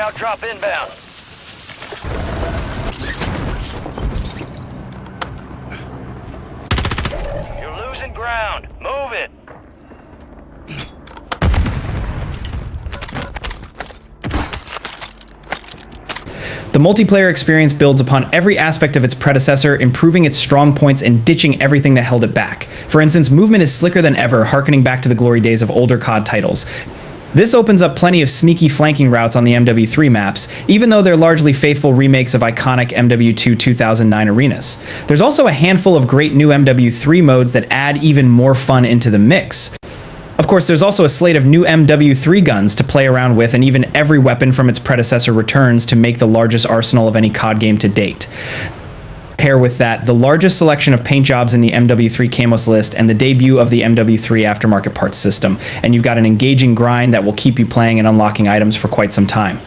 loadout drop inbound. You're losing ground. Move it. The multiplayer experience builds upon every aspect of its predecessor, improving its strong points and ditching everything that held it back. For instance, movement is slicker than ever, harkening back to the glory days of older COD titles. This opens up plenty of sneaky flanking routes on the MW3 maps, even though they're largely faithful remakes of iconic MW2 2009 arenas. There's also a handful of great new MW3 modes that add even more fun into the mix. Of course, there's also a slate of new MW3 guns to play around with, and even every weapon from its predecessor returns to make the largest arsenal of any COD game to date. Pair with that the largest selection of paint jobs in the MW3 Camos list and the debut of the MW3 aftermarket parts system, and you've got an engaging grind that will keep you playing and unlocking items for quite some time.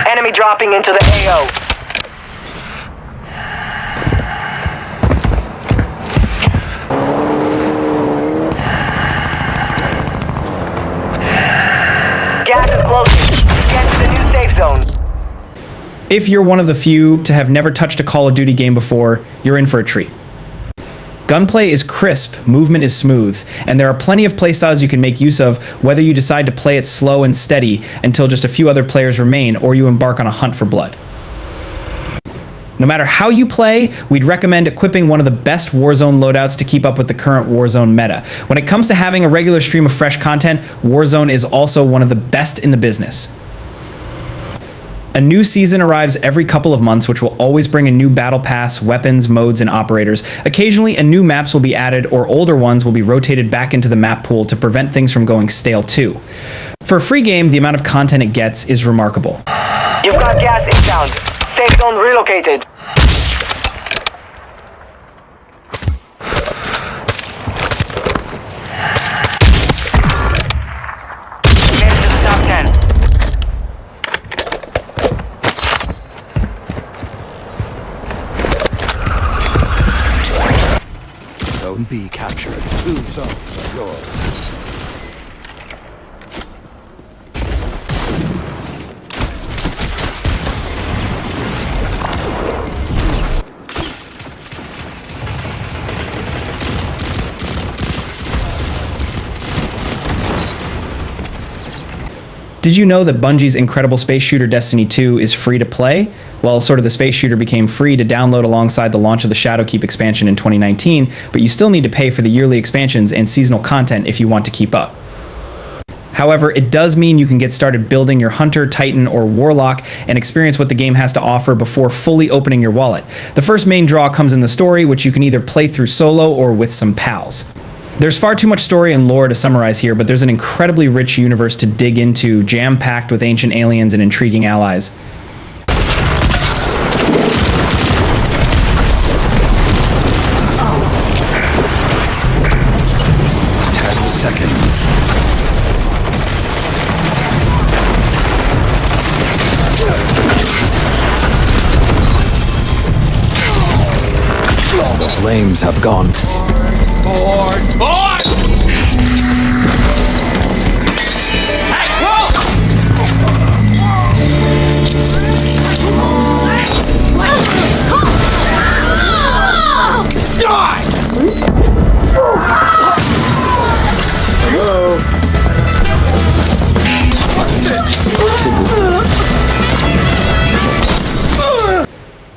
Enemy dropping into the AO. Gas is closing. Get to the new safe zone. If you're one of the few to have never touched a Call of Duty game before, you're in for a treat. Gunplay is crisp, movement is smooth, and there are plenty of playstyles you can make use of, whether you decide to play it slow and steady until just a few other players remain, or you embark on a hunt for blood. No matter how you play, we'd recommend equipping one of the best Warzone loadouts to keep up with the current Warzone meta. When it comes to having a regular stream of fresh content, Warzone is also one of the best in the business. A new season arrives every couple of months, which will always bring a new battle pass, weapons, modes, and operators. Occasionally, a new maps will be added, or older ones will be rotated back into the map pool to prevent things from going stale too. For a free game, the amount of content it gets is remarkable. You've got gas inbound. Safe zone relocated. Made it to the top 10. Zone B captured. 2 zones are yours. Did you know that Bungie's incredible space shooter Destiny 2 is free to play? Well, sort of the space shooter became free to download alongside the launch of the Shadowkeep expansion in 2019, but you still need to pay for the yearly expansions and seasonal content if you want to keep up. However, it does mean you can get started building your Hunter, Titan, or Warlock and experience what the game has to offer before fully opening your wallet. The first main draw comes in the story, which you can either play through solo or with some pals. There's far too much story and lore to summarize here, but there's an incredibly rich universe to dig into, jam-packed with ancient aliens and intriguing allies. Seconds. The flames have gone. Board! Hey, whoa! Die! Hello.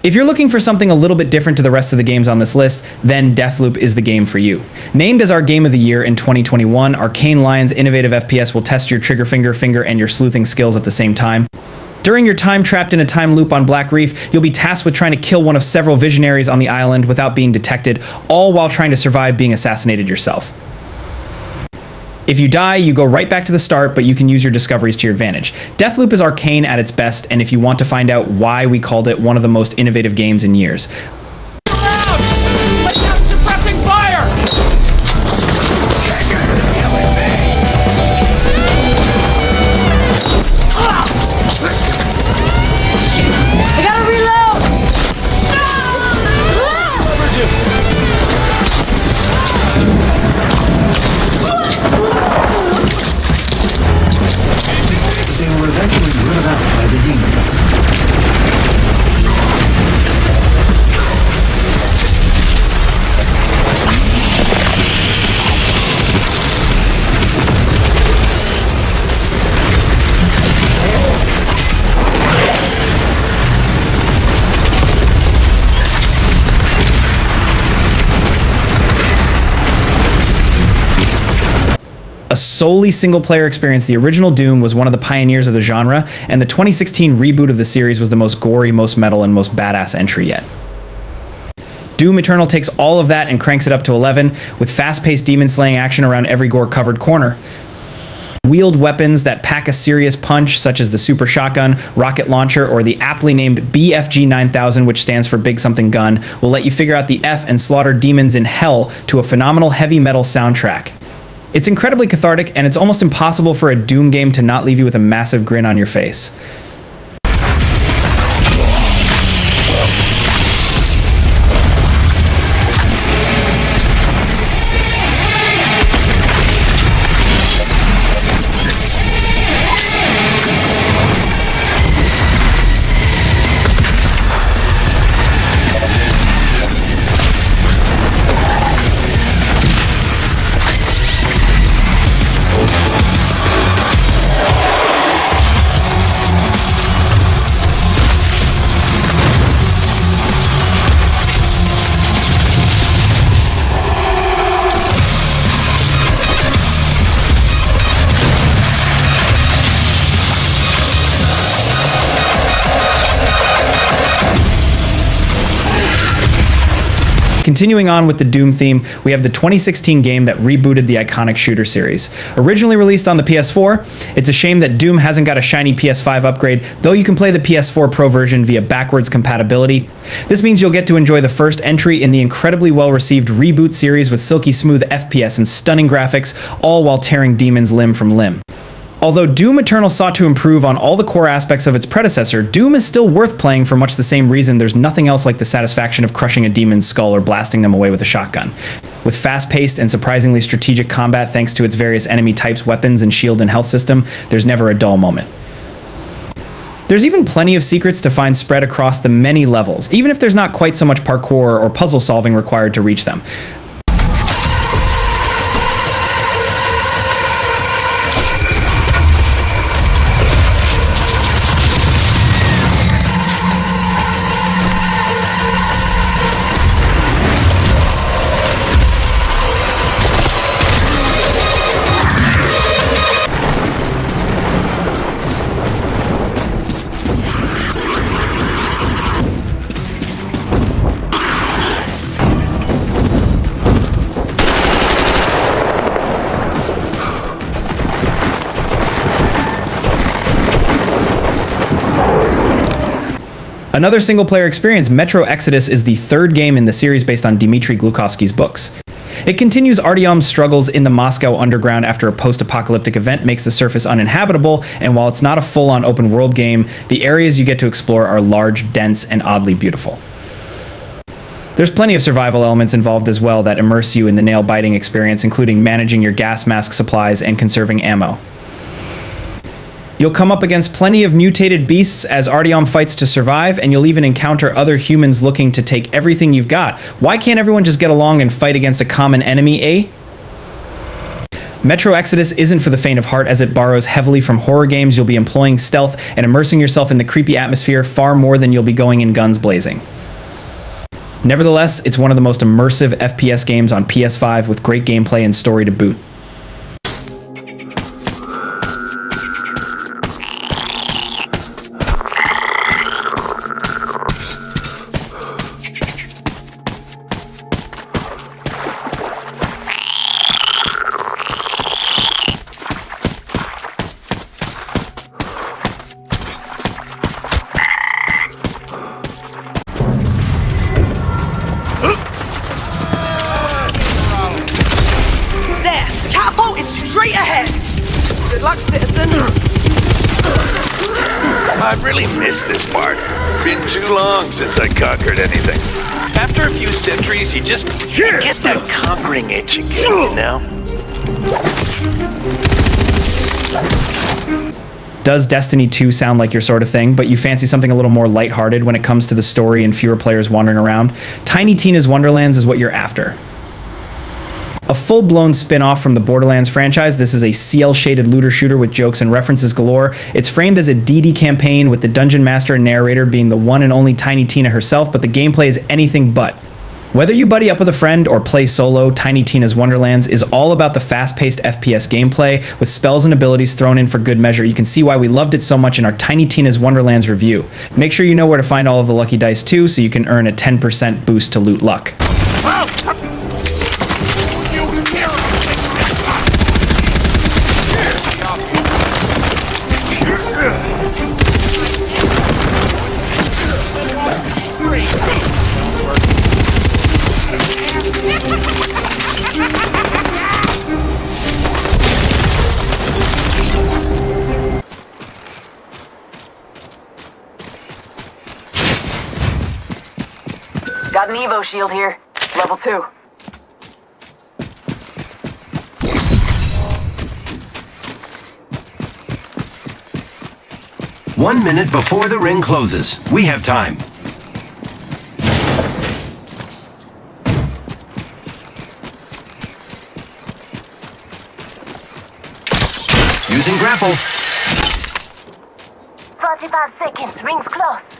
If you're looking for something a little bit different to the rest of the games on this list, then Deathloop is the game for you. Named as our Game of the Year in 2021, Arcane Lion's innovative FPS will test your trigger finger, and your sleuthing skills at the same time. During your time trapped in a time loop on Black Reef, you'll be tasked with trying to kill one of several visionaries on the island without being detected, all while trying to survive being assassinated yourself. If you die, you go right back to the start, but you can use your discoveries to your advantage. Deathloop is arcane at its best, and if you want to find out why we called it one of the most innovative games in years. Suppressing fire! I gotta reload! They were eventually driven out by the demons. A solely single-player experience, the original Doom was one of the pioneers of the genre, and the 2016 reboot of the series was the most gory, most metal, and most badass entry yet. Doom Eternal takes all of that and cranks it up to 11, with fast-paced demon-slaying action around every gore-covered corner. Wield weapons that pack a serious punch, such as the super shotgun, rocket launcher, or the aptly named BFG 9000, which stands for Big Something Gun, will let you figure out the F and slaughter demons in hell to a phenomenal heavy metal soundtrack. It's incredibly cathartic, and it's almost impossible for a Doom game to not leave you with a massive grin on your face. Continuing on with the Doom theme, we have the 2016 game that rebooted the iconic shooter series. Originally released on the PS4, it's a shame that Doom hasn't got a shiny PS5 upgrade, though you can play the PS4 Pro version via backwards compatibility. This means you'll get to enjoy the first entry in the incredibly well-received reboot series with silky smooth FPS and stunning graphics, all while tearing demons limb from limb. Although Doom Eternal sought to improve on all the core aspects of its predecessor, Doom is still worth playing for much the same reason there's nothing else like the satisfaction of crushing a demon's skull or blasting them away with a shotgun. With fast-paced and surprisingly strategic combat thanks to its various enemy types, weapons, and shield and health system, there's never a dull moment. There's even plenty of secrets to find spread across the many levels, even if there's not quite so much parkour or puzzle solving required to reach them. Another single-player experience, Metro Exodus, is the third game in the series based on Dmitry Glukovsky's books. It continues Artyom's struggles in the Moscow underground after a post-apocalyptic event makes the surface uninhabitable, and while it's not a full-on open-world game, the areas you get to explore are large, dense, and oddly beautiful. There's plenty of survival elements involved as well that immerse you in the nail-biting experience, including managing your gas mask supplies and conserving ammo. You'll come up against plenty of mutated beasts as Artyom fights to survive, and you'll even encounter other humans looking to take everything you've got. Why can't everyone just get along and fight against a common enemy, eh? Metro Exodus isn't for the faint of heart, as it borrows heavily from horror games. You'll be employing stealth and immersing yourself in the creepy atmosphere far more than you'll be going in guns blazing. Nevertheless, it's one of the most immersive FPS games on PS5 with great gameplay and story to boot. really miss this part. Been too long since I conquered anything. After a few centuries, you just get that conquering itch again, you know? Does Destiny 2 sound like your sort of thing, but you fancy something a little more lighthearted when it comes to the story and fewer players wandering around? Tiny Tina's Wonderlands is what you're after. A full-blown spin-off from the Borderlands franchise, this is a CL-shaded looter shooter with jokes and references galore. It's framed as a DD campaign with the dungeon master and narrator being the one and only Tiny Tina herself, but the gameplay is anything but. Whether you buddy up with a friend or play solo, Tiny Tina's Wonderlands is all about the fast-paced FPS gameplay with spells and abilities thrown in for good measure. You can see why we loved it so much in our Tiny Tina's Wonderlands review. Make sure you know where to find all of the lucky dice too, so you can earn a 10% boost to loot luck. Got an Evo shield here. Level 2. One minute before the ring closes. We have time. Using grapple. 45 seconds. Ring's close.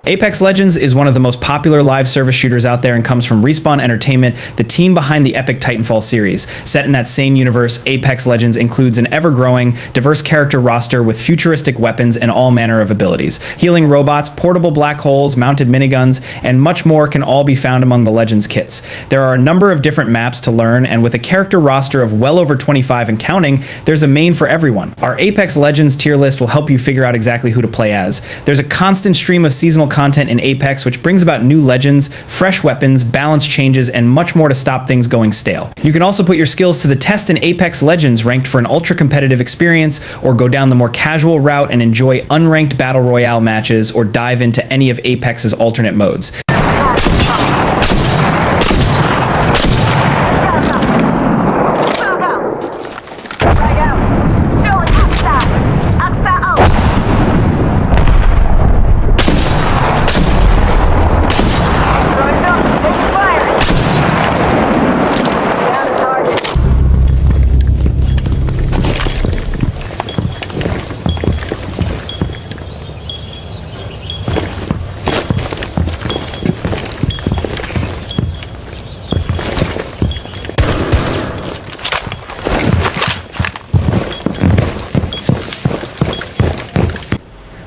Apex Legends is one of the most popular live service shooters out there and comes from Respawn Entertainment, the team behind the epic Titanfall series. Set in that same universe, Apex Legends includes an ever-growing, diverse character roster with futuristic weapons and all manner of abilities. Healing robots, portable black holes, mounted miniguns, and much more can all be found among the Legends kits. There are a number of different maps to learn, and with a character roster of well over 25 and counting, there's a main for everyone. Our Apex Legends tier list will help you figure out exactly who to play as. There's a constant stream of seasonal content in Apex, which brings about new legends, fresh weapons, balance changes, and much more to stop things going stale. You can also put your skills to the test in Apex Legends, ranked for an ultra-competitive experience, or go down the more casual route and enjoy unranked battle royale matches, or dive into any of Apex's alternate modes.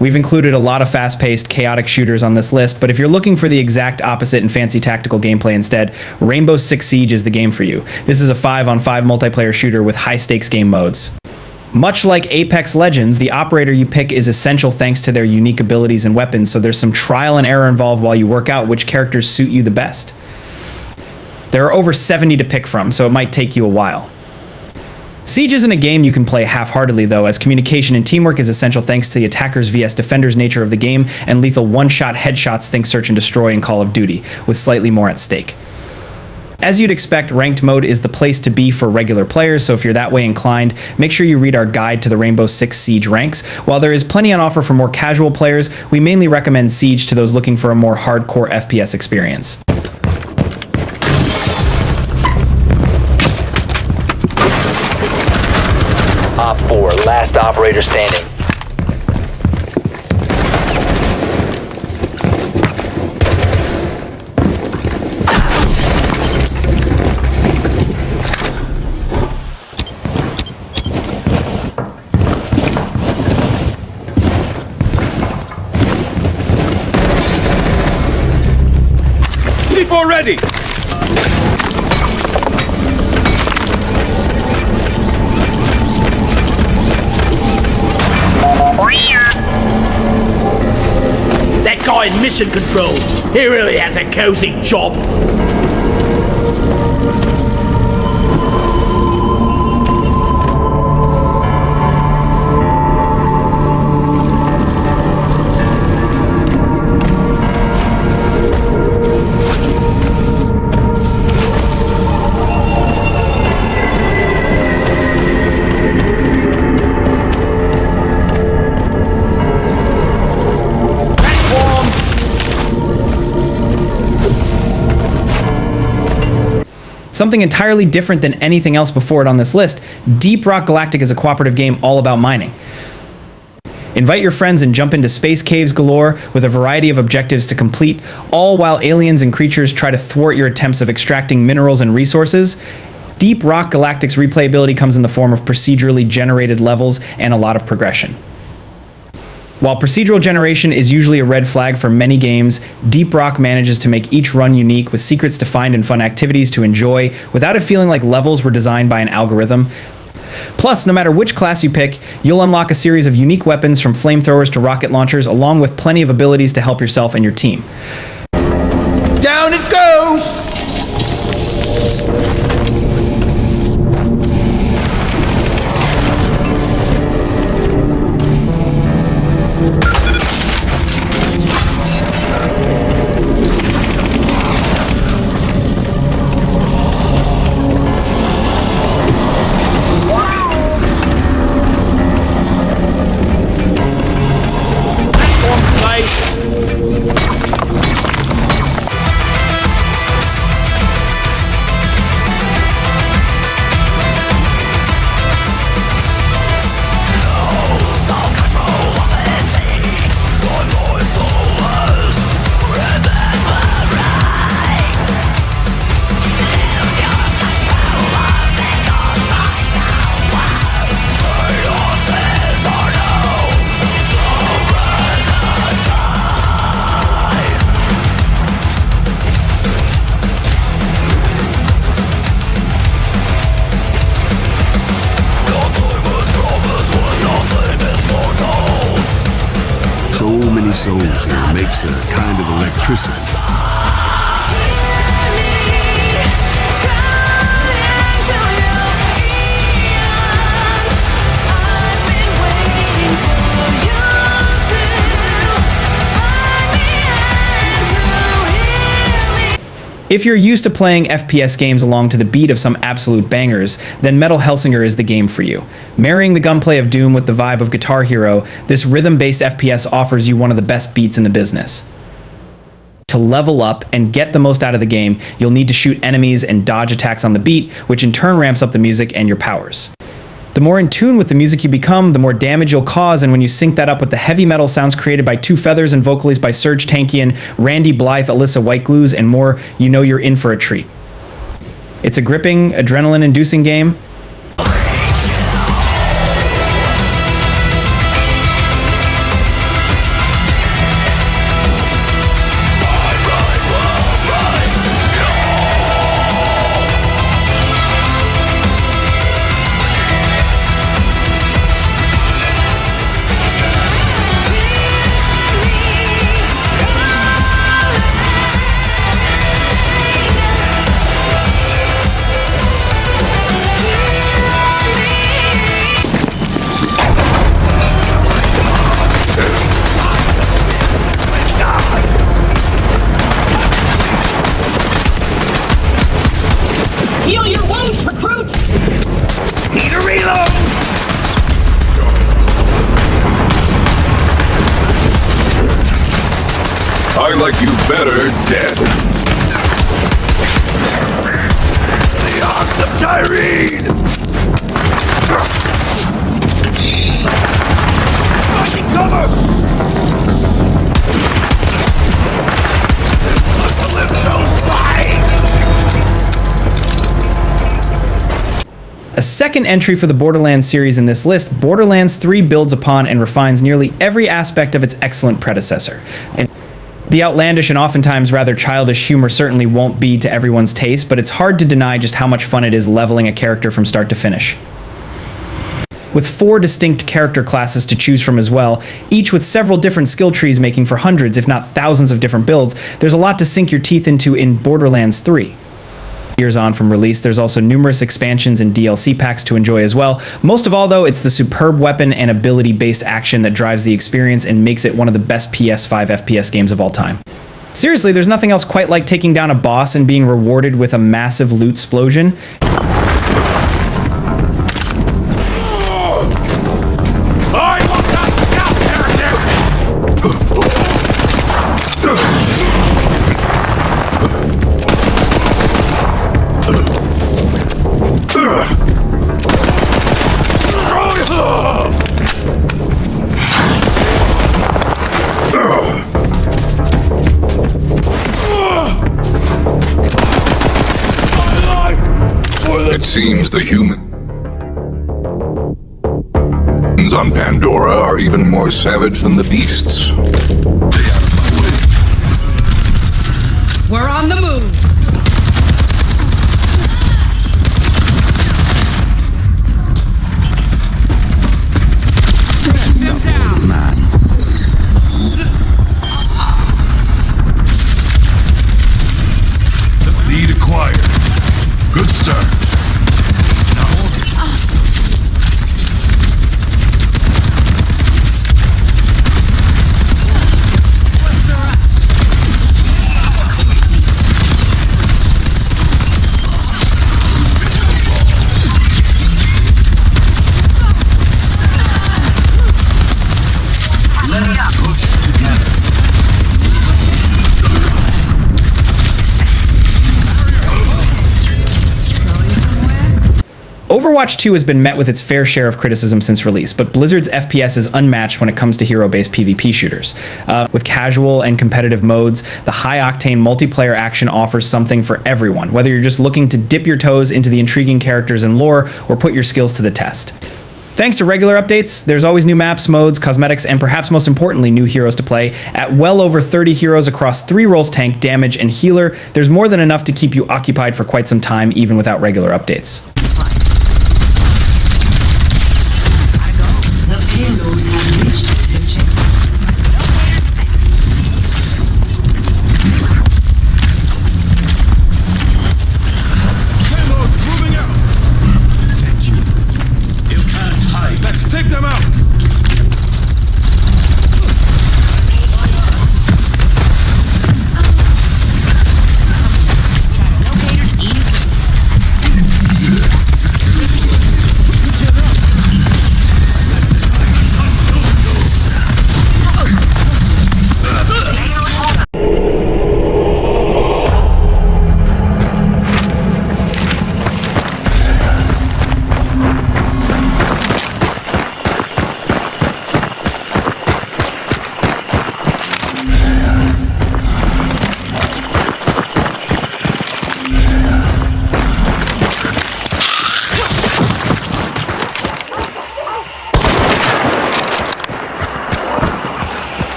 We've included a lot of fast-paced, chaotic shooters on this list, but if you're looking for the exact opposite and fancy tactical gameplay instead, Rainbow Six Siege is the game for you. This is a 5-on-5 multiplayer shooter with high-stakes game modes. Much like Apex Legends, the operator you pick is essential thanks to their unique abilities and weapons, so there's some trial and error involved while you work out which characters suit you the best. There are over 70 to pick from, so it might take you a while. Siege isn't a game you can play half-heartedly though, as communication and teamwork is essential thanks to the attackers vs defenders nature of the game and lethal one-shot headshots think Search and Destroy in Call of Duty, with slightly more at stake. As you'd expect, ranked mode is the place to be for regular players, so if you're that way inclined, make sure you read our guide to the Rainbow Six Siege ranks. While there is plenty on offer for more casual players, we mainly recommend Siege to those looking for a more hardcore FPS experience. Op 4, last operator standing. C4 ready! That guy in mission control, he really has a cozy job. Something entirely different than anything else before it on this list, Deep Rock Galactic is a cooperative game all about mining. Invite your friends and jump into space caves galore with a variety of objectives to complete, all while aliens and creatures try to thwart your attempts of extracting minerals and resources. Deep Rock Galactic's replayability comes in the form of procedurally generated levels and a lot of progression. While procedural generation is usually a red flag for many games, Deep Rock manages to make each run unique with secrets to find and fun activities to enjoy without it feeling like levels were designed by an algorithm. Plus, no matter which class you pick, you'll unlock a series of unique weapons from flamethrowers to rocket launchers, along with plenty of abilities to help yourself and your team. Down it goes! So many souls here makes a kind of electricity. If you're used to playing FPS games along to the beat of some absolute bangers, then Metal Hellsinger is the game for you. Marrying the gunplay of Doom with the vibe of Guitar Hero, this rhythm-based FPS offers you one of the best beats in the business. To level up and get the most out of the game, you'll need to shoot enemies and dodge attacks on the beat, which in turn ramps up the music and your powers. The more in tune with the music you become, the more damage you'll cause, and when you sync that up with the heavy metal sounds created by Two Feathers and vocals by Serge Tankian, Randy Blythe, Alyssa Whiteglues, and more, you know you're in for a treat. It's a gripping, adrenaline-inducing game. Heal your wounds, recruit! Need a reload! I like you better dead. The Ox of Tyrene! Rushing cover! Let the live those fight! A second entry for the Borderlands series in this list, Borderlands 3 builds upon and refines nearly every aspect of its excellent predecessor. And the outlandish and oftentimes rather childish humor certainly won't be to everyone's taste, but it's hard to deny just how much fun it is leveling a character from start to finish. With 4 distinct character classes to choose from as well, each with several different skill trees making for hundreds, if not thousands of different builds, there's a lot to sink your teeth into in Borderlands 3. Years on from release, there's also numerous expansions and DLC packs to enjoy as well. Most of all, though, it's the superb weapon and ability-based action that drives the experience and makes it one of the best PS5 FPS games of all time. Seriously, there's nothing else quite like taking down a boss and being rewarded with a massive loot explosion. It seems the humans on Pandora are even more savage than the beasts. We're on the move. Lead acquired. Good start. Overwatch 2 has been met with its fair share of criticism since release, but Blizzard's FPS is unmatched when it comes to hero-based PvP shooters. With casual and competitive modes, the high-octane multiplayer action offers something for everyone, whether you're just looking to dip your toes into the intriguing characters and lore or put your skills to the test. Thanks to regular updates, there's always new maps, modes, cosmetics, and perhaps most importantly, new heroes to play. At well over 30 heroes across 3 roles: tank, damage, and healer, there's more than enough to keep you occupied for quite some time, even without regular updates. Take them out!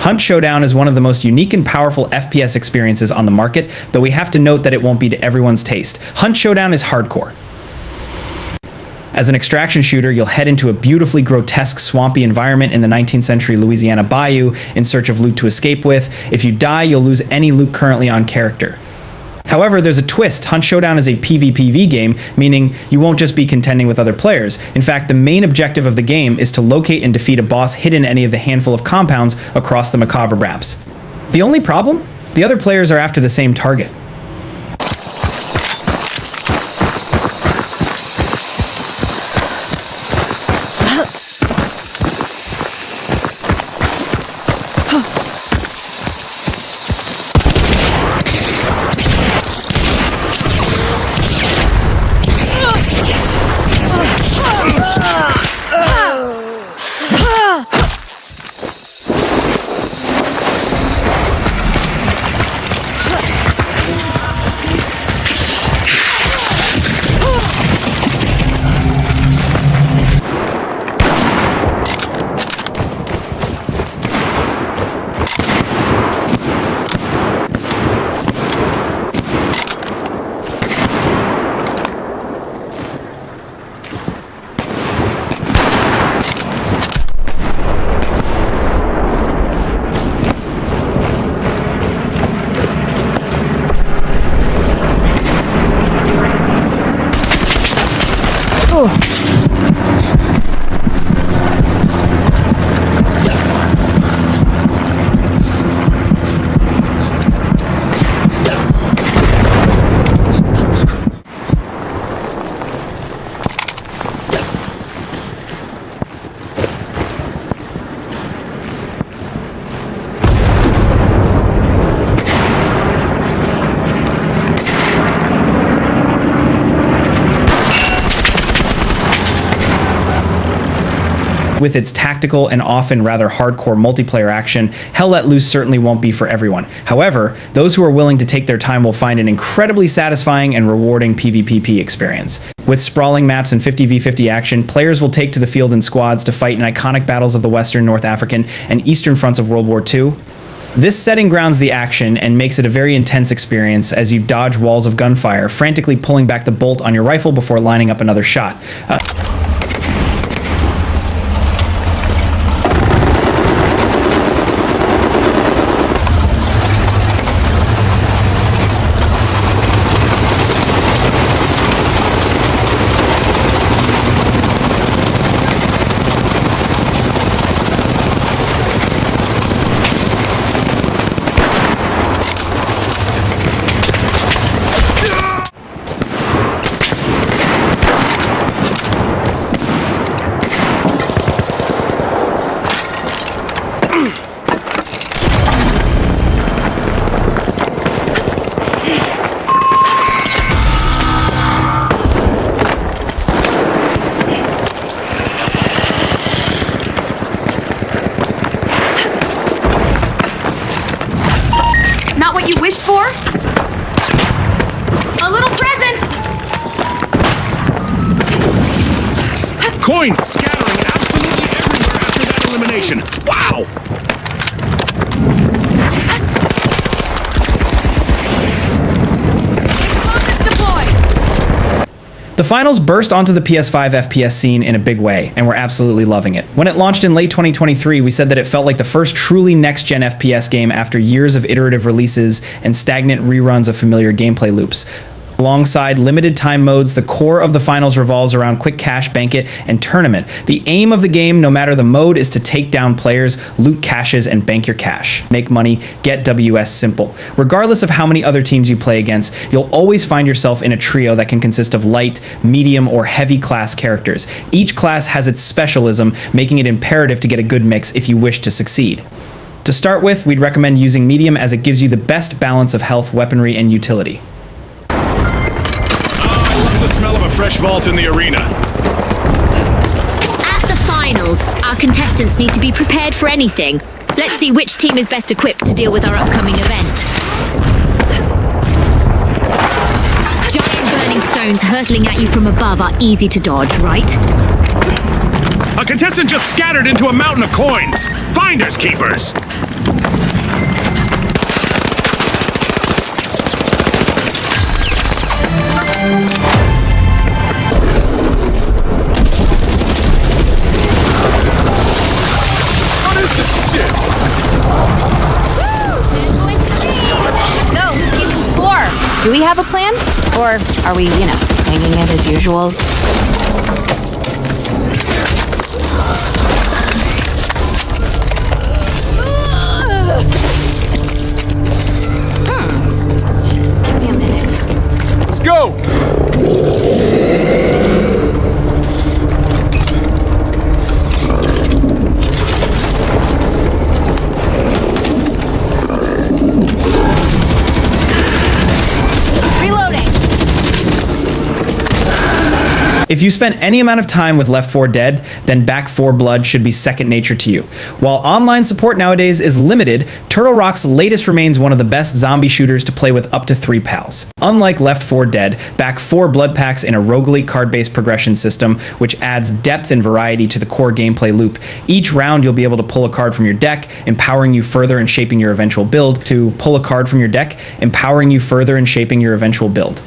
Hunt Showdown is one of the most unique and powerful FPS experiences on the market, though we have to note that it won't be to everyone's taste. Hunt Showdown is hardcore. As an extraction shooter, you'll head into a beautifully grotesque, swampy environment in the 19th century Louisiana bayou in search of loot to escape with. If you die, you'll lose any loot currently on character. However, there's a twist. Hunt Showdown is a PvPv game, meaning you won't just be contending with other players. In fact, the main objective of the game is to locate and defeat a boss hidden in any of the handful of compounds across the macabre maps. The only problem? The other players are after the same target. With its tactical and often rather hardcore multiplayer action, Hell Let Loose certainly won't be for everyone. However, those who are willing to take their time will find an incredibly satisfying and rewarding PvPP experience. With sprawling maps and 50v50 action, players will take to the field in squads to fight in iconic battles of the Western, North African, and Eastern fronts of World War II. This setting grounds the action and makes it a very intense experience as you dodge walls of gunfire, frantically pulling back the bolt on your rifle before lining up another shot. Not what you wished for? A little present! Coins scattering absolutely everywhere after that elimination. Wow! Explosives deployed! The finals burst onto the PS5 FPS scene in a big way, and we're absolutely loving it. When it launched in late 2023, we said that it felt like the first truly next-gen FPS game after years of iterative releases and stagnant reruns of familiar gameplay loops. Alongside limited time modes, the core of the finals revolves around quick cash, banquet, and tournament. The aim of the game, no matter the mode, is to take down players, loot caches, and bank your cash. Make money, get WS simple. Regardless of how many other teams you play against, you'll always find yourself in a trio that can consist of light, medium, or heavy class characters. Each class has its specialism, making it imperative to get a good mix if you wish to succeed. To start with, we'd recommend using medium as it gives you the best balance of health, weaponry, and utility. The smell of a fresh vault in the arena. At the finals, our contestants need to be prepared for anything. Let's see which team is best equipped to deal with our upcoming event. Giant burning stones hurtling at you from above are easy to dodge, right? A contestant just scattered into a mountain of coins. Finders keepers. Do we have a plan? Or are we, hanging it as usual? Just give me a minute. Let's go! If you spent any amount of time with Left 4 Dead, then Back 4 Blood should be second nature to you. While online support nowadays is limited, Turtle Rock's latest remains one of the best zombie shooters to play with up to 3 pals. Unlike Left 4 Dead, Back 4 Blood packs in a roguelite card-based progression system, which adds depth and variety to the core gameplay loop. Each round you'll be able to pull a card from your deck, empowering you further and shaping your eventual build, to pull a card from your deck, empowering you further and shaping your eventual build.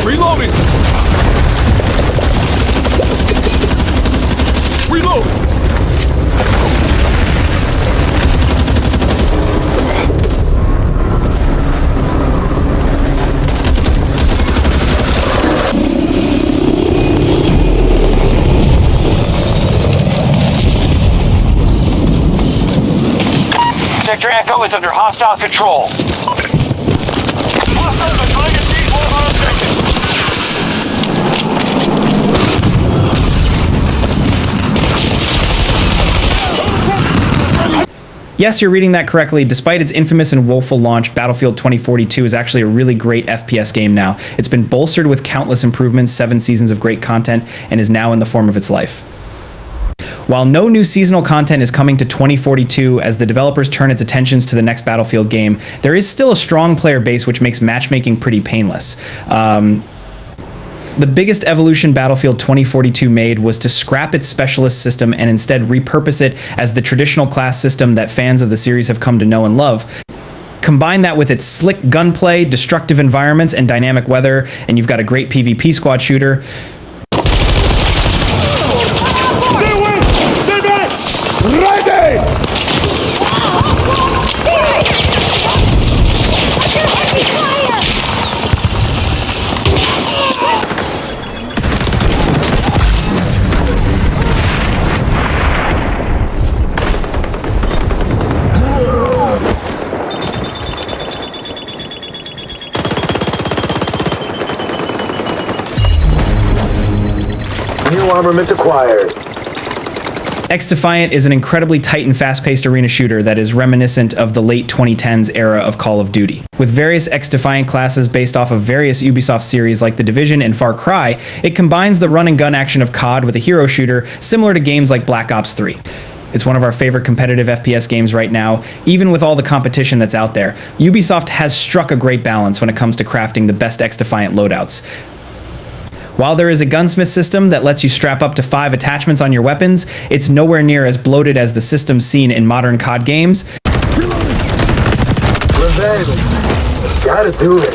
Reloading! Reload! Sector Echo is under hostile control. Hostiles are trying to seize one of our objectives. Yes, you're reading that correctly. Despite its infamous and woeful launch, Battlefield 2042 is actually a really great FPS game now. It's been bolstered with countless improvements, 7 seasons of great content, and is now in the form of its life. While no new seasonal content is coming to 2042 as the developers turn its attentions to the next Battlefield game, there is still a strong player base which makes matchmaking pretty painless. The biggest evolution Battlefield 2042 made was to scrap its specialist system and instead repurpose it as the traditional class system that fans of the series have come to know and love. Combine that with its slick gunplay, destructive environments, and dynamic weather, and you've got a great PvP squad shooter. New armament acquired. X-Defiant is an incredibly tight and fast-paced arena shooter that is reminiscent of the late 2010s era of Call of Duty. With various X-Defiant classes based off of various Ubisoft series like The Division and Far Cry, it combines the run-and-gun action of COD with a hero shooter similar to games like Black Ops 3. It's one of our favorite competitive FPS games right now, even with all the competition that's out there. Ubisoft has struck a great balance when it comes to crafting the best X-Defiant loadouts. While there is a gunsmith system that lets you strap up to 5 attachments on your weapons, it's nowhere near as bloated as the systems seen in modern COD games. Revenge. Gotta do it.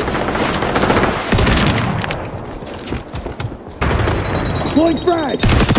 Point frag.